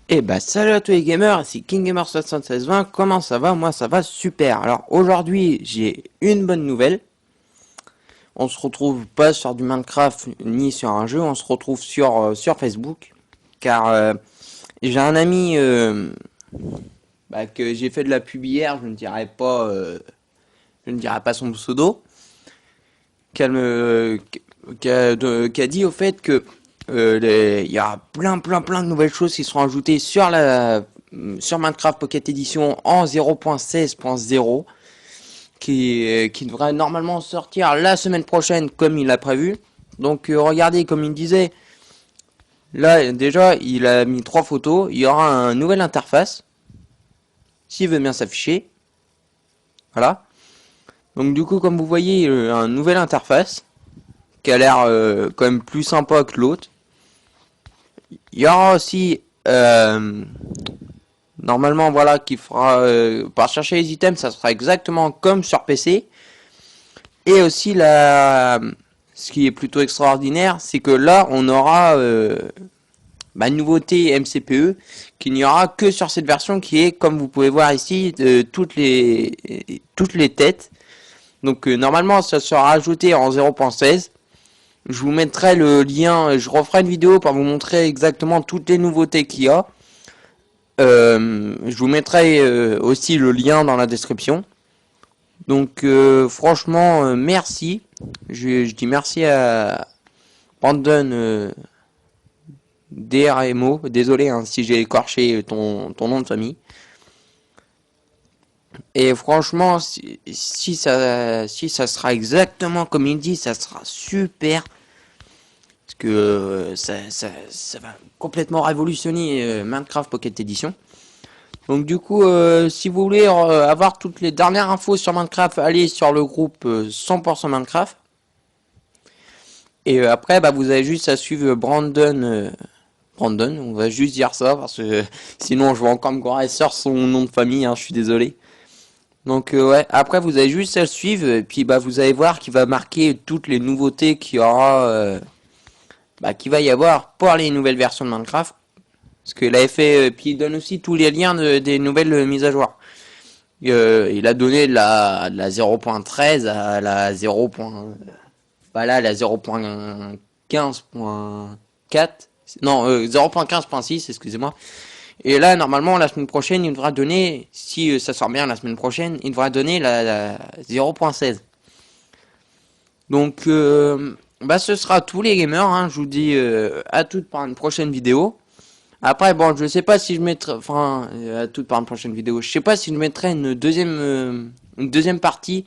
Eh bah salut à tous les gamers, c'est KingGamer7620, comment ça va? Moi ça va super. Alors aujourd'hui j'ai une bonne nouvelle, on se retrouve pas sur du Minecraft ni sur un jeu, on se retrouve sur Facebook, car j'ai un ami que j'ai fait de la pub hier, je ne dirai pas son pseudo, qu'elle me, qui a dit au fait que il y a plein de nouvelles choses qui seront ajoutées sur Minecraft Pocket Edition en 0.16.0 qui devrait normalement sortir la semaine prochaine comme il l'a prévu. Donc regardez, comme il disait, là déjà il a mis 3 photos, il y aura une nouvelle interface s'il veut bien s'afficher. Voilà. Donc du coup, comme vous voyez, une nouvelle interface qui a l'air quand même plus sympa que l'autre. Il y aura aussi normalement voilà qui fera par chercher les items, ça sera exactement comme sur PC. Et aussi ce qui est plutôt extraordinaire, c'est que là on aura une nouveauté MCPE qu'il n'y aura que sur cette version qui est, comme vous pouvez voir ici, toutes les têtes. Donc normalement ça sera ajouté en 0.16. Je vous mettrai le lien, je referai une vidéo pour vous montrer exactement toutes les nouveautés qu'il y a. Je vous mettrai aussi le lien dans la description. Donc franchement, merci. Je dis merci à Brandon DRMO. Désolé si j'ai écorché ton nom de famille. Et franchement, si ça sera exactement comme il dit, ça sera super. Parce que ça va complètement révolutionner Minecraft Pocket Edition. Donc du coup, si vous voulez avoir toutes les dernières infos sur Minecraft, allez sur le groupe 100% Minecraft. Et après, vous avez juste à suivre Brandon, on va juste dire ça, parce que sinon je vais encore me croire sur son nom de famille, hein, je suis désolé. Donc ouais, après vous avez juste à le suivre, et puis vous allez voir qu'il va marquer toutes les nouveautés qu'il va y avoir pour les nouvelles versions de Minecraft. Parce qu'il avait fait, puis il donne aussi tous les liens des nouvelles mises à jour. Il a donné de la 0.13 à la 0. Voilà, la 0.15.4. Non, 0.15.6, excusez-moi. Et là, normalement, la semaine prochaine, il devra donner, si ça sort bien la semaine prochaine, il devra donner la 0.16. Donc, ce sera tous les gamers. Hein, je vous dis à toutes pour une prochaine vidéo. Après, bon, je sais pas si je mettrai, enfin, à toute par une prochaine vidéo, je sais pas si je mettrai une deuxième partie,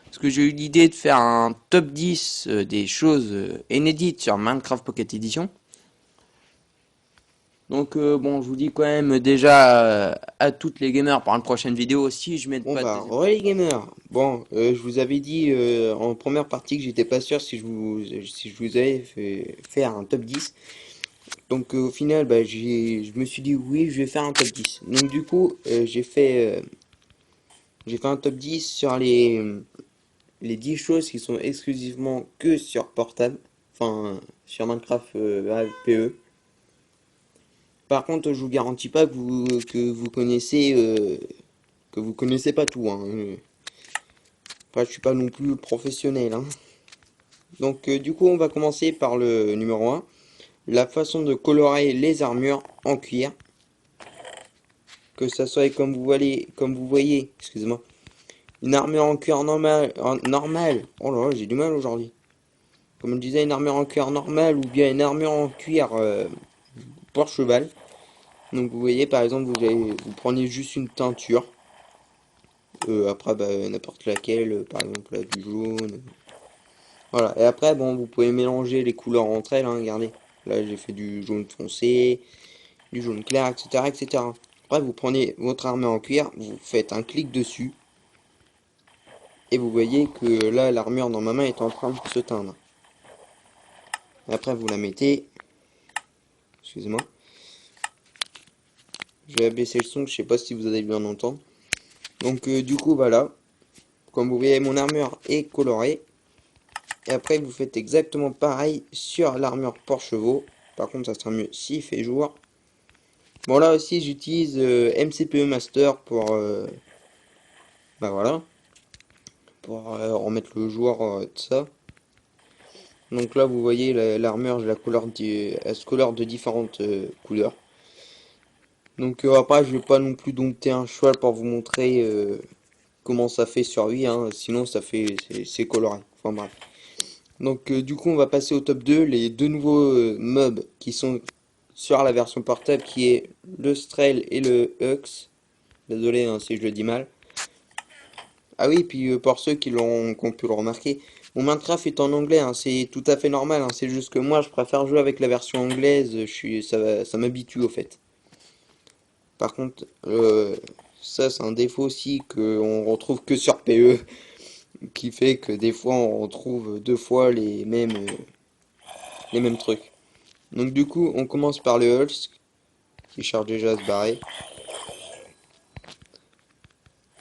parce que j'ai eu l'idée de faire un top 10 des choses inédites sur Minecraft Pocket Edition. Donc, bon, je vous dis quand même déjà à toutes les gamers pour une prochaine vidéo, si je mets Bon pas de bah, deuxième. re les gamers. Bon, je vous avais dit en première partie que j'étais pas sûr si je vous avais fait faire un top 10. Donc au final, je me suis dit oui, je vais faire un top 10. Donc du coup, j'ai fait un top 10 sur les 10 choses qui sont exclusivement que sur portable. Enfin, sur Minecraft PE. Par contre, je vous garantis pas que vous connaissez pas tout, hein. Enfin, je suis pas non plus professionnel, hein. Donc du coup, on va commencer par le numéro un, la façon de colorer les armures en cuir. Que ça soit comme vous voyez, excusez-moi, une armure en cuir normale. Oh là là, j'ai du mal aujourd'hui. Comme je disais, une armure en cuir normale ou bien une armure en cuir pour cheval. Donc vous voyez, par exemple, vous prenez juste une teinture. Après, n'importe laquelle, par exemple, là, du jaune. Voilà. Et après, bon, vous pouvez mélanger les couleurs entre elles, hein, regardez. Là, j'ai fait du jaune foncé, du jaune clair, etc., etc. Après, vous prenez votre armure en cuir, vous faites un clic dessus, et vous voyez que là, l'armure dans ma main est en train de se teindre. Et après, vous la mettez, excusez-moi, je vais abaisser le son, je sais pas si vous allez bien entendre. Donc, du coup, voilà, comme vous voyez, mon armure est colorée. Et après, vous faites exactement pareil sur l'armure pour chevaux. Par contre, ça sera mieux s'il fait jour. Bon là aussi j'utilise MCPE Master pour bah voilà, pour remettre le joueur tout ça. Donc là vous voyez l'armure, j'ai la couleur elle se colore de différentes couleurs. Donc après je vais pas non plus dompter un cheval pour vous montrer comment ça fait sur lui, hein, sinon ça fait c'est coloré. Enfin bref. Donc du coup on va passer au top 2, les deux nouveaux mobs qui sont sur la version portable qui est le Strel et le Hux. Désolé hein, si je le dis mal. Ah oui, puis pour ceux qui ont pu le remarquer, mon Minecraft est en anglais, hein, c'est tout à fait normal, hein, c'est juste que moi je préfère jouer avec la version anglaise, ça m'habitue au fait. Par contre, ça c'est un défaut aussi qu'on retrouve que sur PE, qui fait que des fois on retrouve deux fois les mêmes trucs. Donc du coup, on commence par le Hulk, qui cherche déjà à se barrer.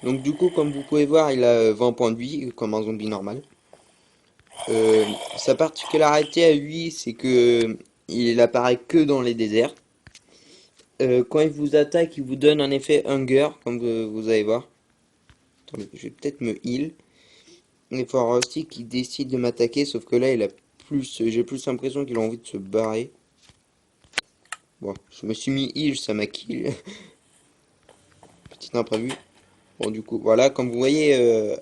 Donc du coup, comme vous pouvez voir, il a 20 points de vie, comme un zombie normal. Sa particularité à lui, c'est que il apparaît que dans les déserts. Quand il vous attaque, il vous donne un effet hunger, comme vous allez voir. Attendez, je vais peut-être me heal. Il faut voir aussi qu'il décide de m'attaquer, sauf que là, j'ai plus l'impression qu'il a envie de se barrer. Bon, je me suis mis heal, ça m'a kill. Petit imprévu. Bon, du coup, voilà, comme vous voyez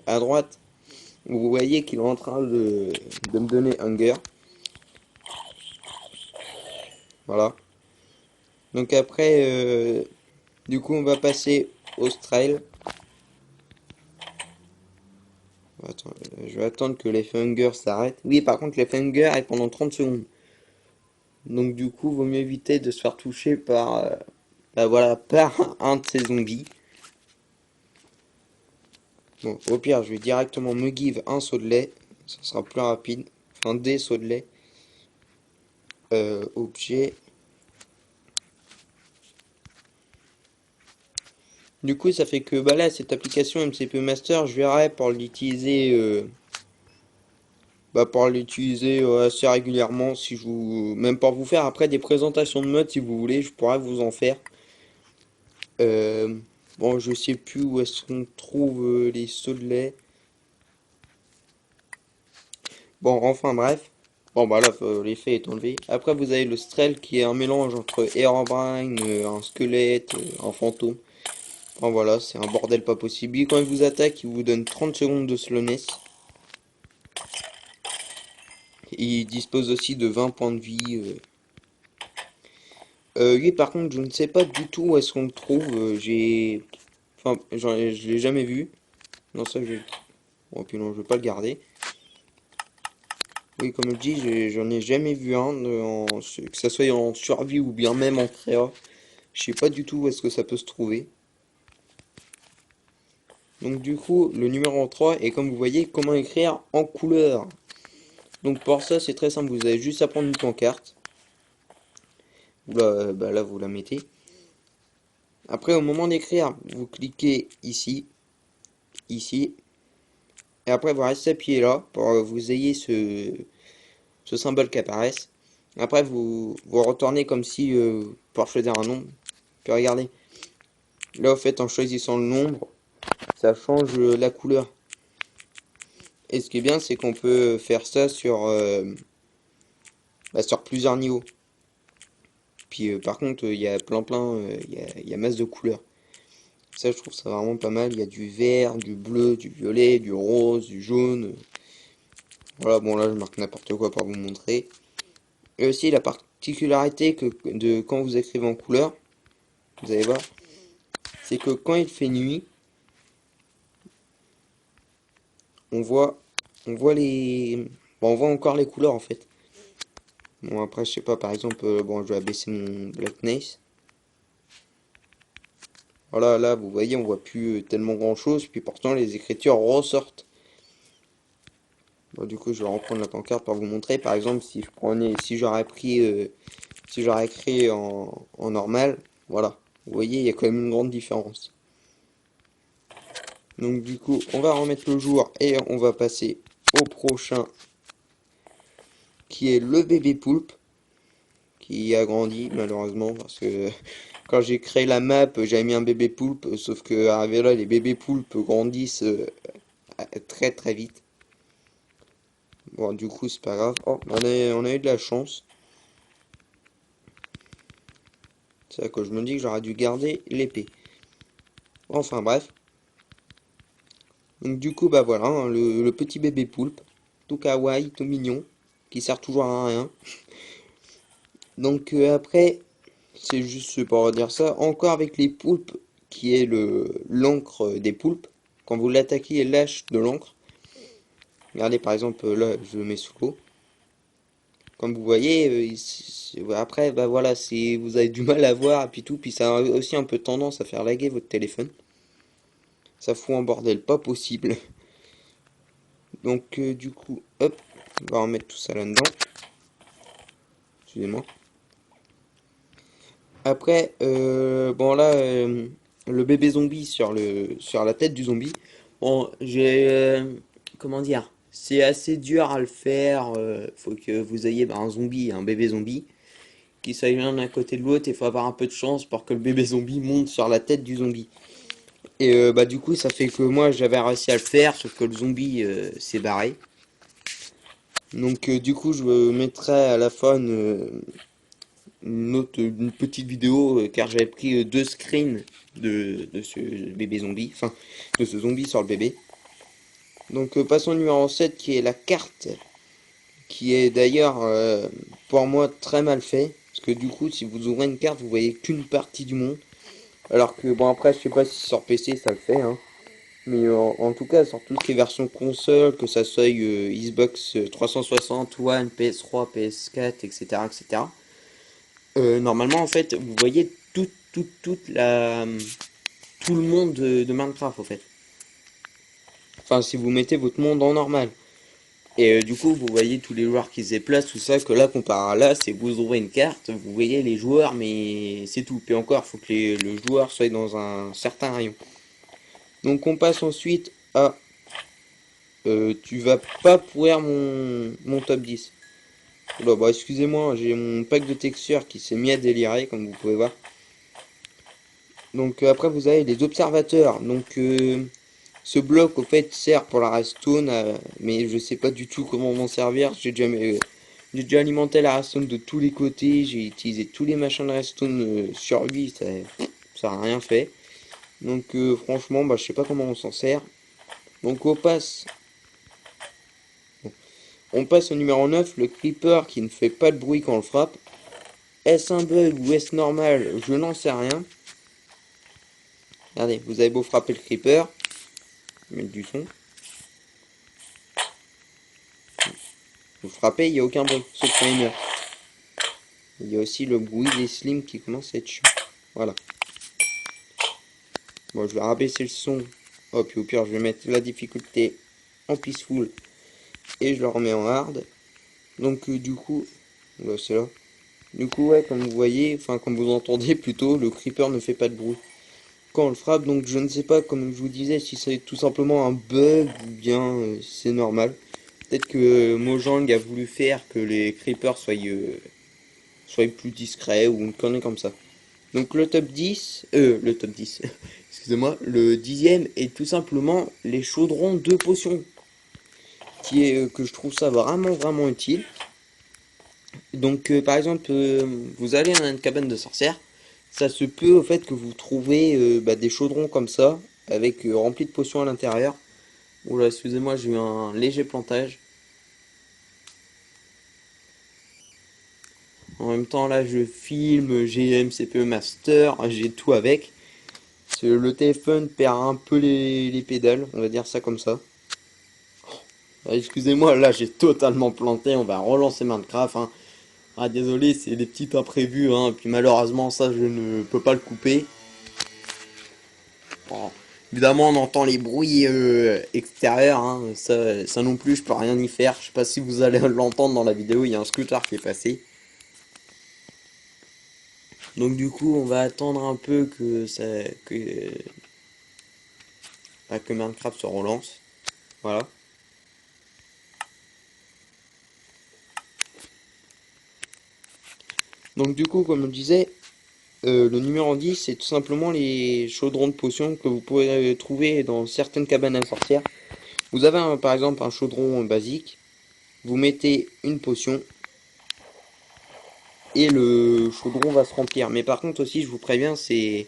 à droite, vous voyez qu'il est en train de me donner hunger. Voilà. Donc après, du coup, on va passer au Strail. Attends, je vais attendre que l'effet hunger s'arrête. Oui, par contre, l'effet hunger est pendant 30 secondes. Donc du coup, vaut mieux éviter de se faire toucher par, bah voilà, par un de ces zombies. Bon, au pire, je vais directement me give un saut de lait. Ça sera plus rapide. Enfin, des sauts de lait. Objet. Du coup, ça fait que bah là, cette application MCP Master, je verrai pour l'utiliser assez régulièrement si je vous même pour vous faire après des présentations de mode si vous voulez, je pourrais vous en faire. Euh, bon, je sais plus où est-ce qu'on trouve les sauts de lait. Bon, enfin bref. Bon, bah là, l'effet est enlevé. Après, vous avez le Strel qui est un mélange entre Herobrine, un squelette, un fantôme. Bon, voilà, c'est un bordel pas possible. Et quand il vous attaque, il vous donne 30 secondes de slowness. Il dispose aussi de 20 points de vie. Lui, par contre, je ne sais pas du tout où est-ce qu'on le trouve. Enfin, je l'ai jamais vu. Non, ça, je... Bon, puis non, je vais pas le garder. Oui, comme je dis, j'en ai jamais vu un, que ça soit en survie ou bien même en créa. Je sais pas du tout où est-ce que ça peut se trouver. Donc du coup, le numéro 3 est comme vous voyez, comment écrire en couleur. Donc pour ça, c'est très simple, vous avez juste à prendre une pancarte. Là, bah là, vous la mettez. Après, au moment d'écrire, vous cliquez ici, ici. Et après, vous restez appuyé là pour que vous ayez ce symbole qui apparaisse. Après, vous retournez comme si pour choisir un nombre. Puis regardez, là, au fait, en choisissant le nombre, ça change la couleur. Et ce qui est bien, c'est qu'on peut faire ça sur plusieurs niveaux. Puis par contre, il y a il y a masse de couleurs. Ça, je trouve ça vraiment pas mal. Il y a du vert, du bleu, du violet, du rose, du jaune. Voilà, bon là, je marque n'importe quoi pour vous montrer. Et aussi la particularité de quand vous écrivez en couleur, vous allez voir, c'est que quand il fait nuit, on voit, on voit on voit encore les couleurs en fait. Bon après, je sais pas, par exemple, bon, je vais abaisser mon blackness. Voilà, là, vous voyez, on voit plus tellement grand chose, puis pourtant les écritures ressortent. Bon, du coup, je vais reprendre la pancarte pour vous montrer. Par exemple, si j'aurais écrit en normal, voilà. Vous voyez, il y a quand même une grande différence. Donc du coup, on va remettre le jour et on va passer au prochain, qui est le bébé poulpe, qui a grandi malheureusement parce que quand j'ai créé la map, j'avais mis un bébé poulpe, sauf que arrivé là, les bébés poulpes grandissent très très vite. Bon, du coup, c'est pas grave. Oh, on a eu de la chance. C'est à quoi je me dis que j'aurais dû garder l'épée. Enfin bref. Donc du coup, bah voilà, hein, le petit bébé poulpe, tout kawaii, tout mignon, qui sert toujours à rien. Donc après, c'est juste pour dire ça, encore avec les poulpes, qui est l'encre des poulpes. Quand vous l'attaquez, elle lâche de l'encre. Regardez par exemple, là, je le mets sous l'eau. Comme vous voyez, après, bah voilà, vous avez du mal à voir, et puis tout, puis ça a aussi un peu tendance à faire laguer votre téléphone. Ça fout un bordel pas possible. Donc du coup, hop, on va remettre tout ça là-dedans. Excusez-moi. Après, bon là, le bébé zombie sur la tête du zombie. Bon, comment dire, c'est assez dur à le faire. Faut que vous ayez un zombie, un bébé zombie, qui soit l'un d'un côté de l'autre. Il faut avoir un peu de chance pour que le bébé zombie monte sur la tête du zombie. Et bah du coup, ça fait que moi j'avais réussi à le faire, sauf que le zombie s'est barré. Donc du coup, je me mettrai à la fin une petite vidéo car j'avais pris deux screens de ce bébé zombie, enfin de ce zombie sur le bébé. Donc passons au numéro 7 qui est la carte, qui est d'ailleurs pour moi très mal fait. Parce que du coup si vous ouvrez une carte vous voyez qu'une partie du monde. Alors que bon après je sais pas si sur PC ça le fait hein. Mais en tout cas sur tout ce qui est version console, que ça soit Xbox 360, One, PS3, PS4, etc. etc. Normalement, en fait, vous voyez tout le monde de Minecraft, en fait. Enfin, si vous mettez votre monde en normal. Et du coup, vous voyez tous les joueurs qui se déplacent, tout ça, que là, comparé à là, c'est vous ouvrez une carte, vous voyez les joueurs, mais c'est tout. Puis encore, il faut que le joueur soit dans un certain rayon. Donc, on passe ensuite à... tu vas pas pourrir mon top 10. Oula, bah, excusez-moi, j'ai mon pack de textures qui s'est mis à délirer, comme vous pouvez voir. Donc après vous avez les observateurs. Donc ce bloc au fait sert pour la redstone, mais je sais pas du tout comment m'en servir. J'ai déjà alimenté la redstone de tous les côtés. J'ai utilisé tous les machins de redstone sur lui, ça a rien fait. Donc franchement, bah, je sais pas comment on s'en sert. Donc on passe au numéro 9 le creeper qui ne fait pas de bruit quand on le frappe. Est-ce un bug ou est-ce normal? Je n'en sais rien. Regardez, vous avez beau frapper le creeper, mettre du son. Vous frappez, il n'y a aucun bruit, sauf quand il meurt. Il y a aussi le bruit des slimes qui commence à être chiant. Voilà. Bon, je vais rabaisser le son. Hop, puis au pire, je vais mettre la difficulté en peaceful. Et je le remets en hard. Donc, du coup, là, c'est là. Du coup, ouais, comme vous voyez, enfin, comme vous entendez plutôt, le creeper ne fait pas de bruit quand on le frappe. Donc, je ne sais pas, comme je vous disais, si c'est tout simplement un bug ou bien c'est normal. Peut-être que Mojang a voulu faire que les creepers soient plus discrets ou une connerie comme ça. Donc le top 10, excusez-moi, le dixième est tout simplement les chaudrons de potions, qui est que je trouve ça vraiment vraiment utile. Donc par exemple, vous allez dans une cabane de sorcière, ça se peut au fait que vous trouvez des chaudrons comme ça, avec remplis de potions à l'intérieur. Oula, excusez-moi, j'ai eu un léger plantage. En même temps, là, je filme, j'ai MCPE Master, j'ai tout avec. Le téléphone perd un peu les pédales, on va dire ça comme ça. Ah, excusez-moi, là, j'ai totalement planté, on va relancer Minecraft, hein. Ah, désolé, c'est des petits imprévus, hein. Puis malheureusement, ça, je ne peux pas le couper. Bon, évidemment, on entend les bruits extérieurs, hein. Ça non plus, je peux rien y faire. Je sais pas si vous allez l'entendre dans la vidéo, il y a un scooter qui est passé. Donc du coup, on va attendre un peu que Minecraft se relance. Voilà. Donc du coup, comme je disais, le numéro 10, c'est tout simplement les chaudrons de potions que vous pouvez trouver dans certaines cabanes à sorcières. Vous avez par exemple un chaudron basique, vous mettez une potion et le chaudron va se remplir. Mais par contre aussi, je vous préviens, vous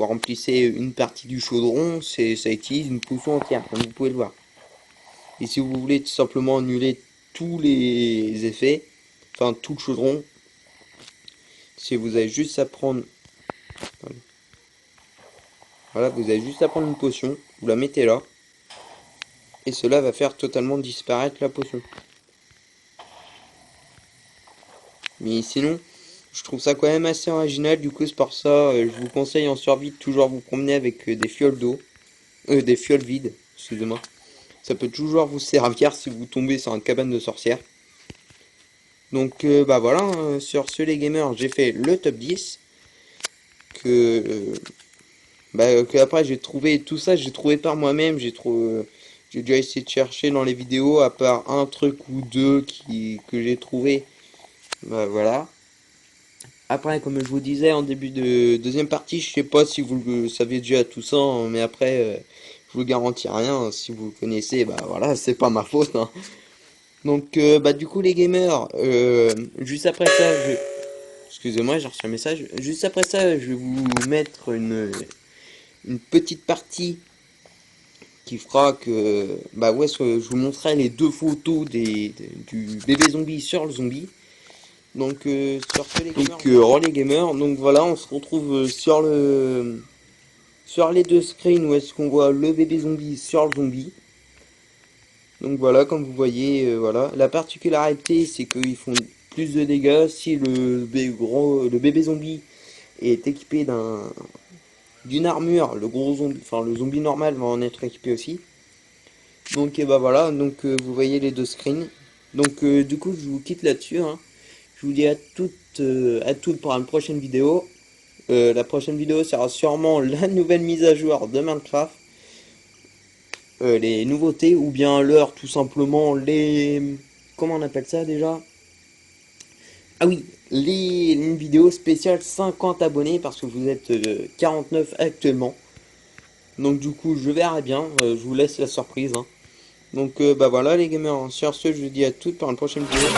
remplissez une partie du chaudron, ça utilise une potion entière, comme vous pouvez le voir. Et si vous voulez tout simplement annuler tous les effets, enfin tout le chaudron, si vous avez juste à prendre, voilà, vous avez juste à prendre une potion, vous la mettez là, et cela va faire totalement disparaître la potion. Mais sinon, je trouve ça quand même assez original, du coup c'est pour ça, je vous conseille en survie de toujours vous promener avec des fioles d'eau, des fioles vides, excusez-moi. Ça peut toujours vous servir si vous tombez sur une cabane de sorcières. Donc bah voilà, sur ce les gamers, j'ai fait le top 10. Que après j'ai trouvé tout ça, j'ai trouvé par moi-même, j'ai déjà essayé de chercher dans les vidéos, à part un truc ou deux que j'ai trouvé. Bah voilà. Après, comme je vous disais en début de deuxième partie, je sais pas si vous le savez déjà tout ça, hein, mais après, je vous garantis rien. Si vous le connaissez, bah voilà, c'est pas ma faute, hein. Donc, bah du coup, les gamers, juste après ça, excusez-moi, j'ai reçu un message. Juste après ça, je vais vous mettre une petite partie qui fera que, bah ouais, je vous montrerai les deux photos du bébé zombie sur le zombie. Donc sur ce les gamers. Donc les gamers, donc voilà, on se retrouve sur les deux screens où est-ce qu'on voit le bébé zombie sur le zombie. Donc voilà, comme vous voyez, voilà. La particularité, c'est qu'ils font plus de dégâts si le bébé zombie est équipé d'une armure. Le gros zombie, enfin le zombie normal va en être équipé aussi. Donc et bah voilà, donc vous voyez les deux screens. Donc du coup, je vous quitte là-dessus, hein. Je vous dis à toutes pour une prochaine vidéo. La prochaine vidéo sera sûrement la nouvelle mise à jour de Minecraft. Les nouveautés ou bien l'heure tout simplement les... Comment on appelle ça déjà? Ah oui, une vidéo spéciale 50 abonnés parce que vous êtes 49 actuellement. Donc du coup je verrai bien, je vous laisse la surprise, hein. Donc bah voilà les gamers, sur ce je vous dis à toutes pour une prochaine vidéo.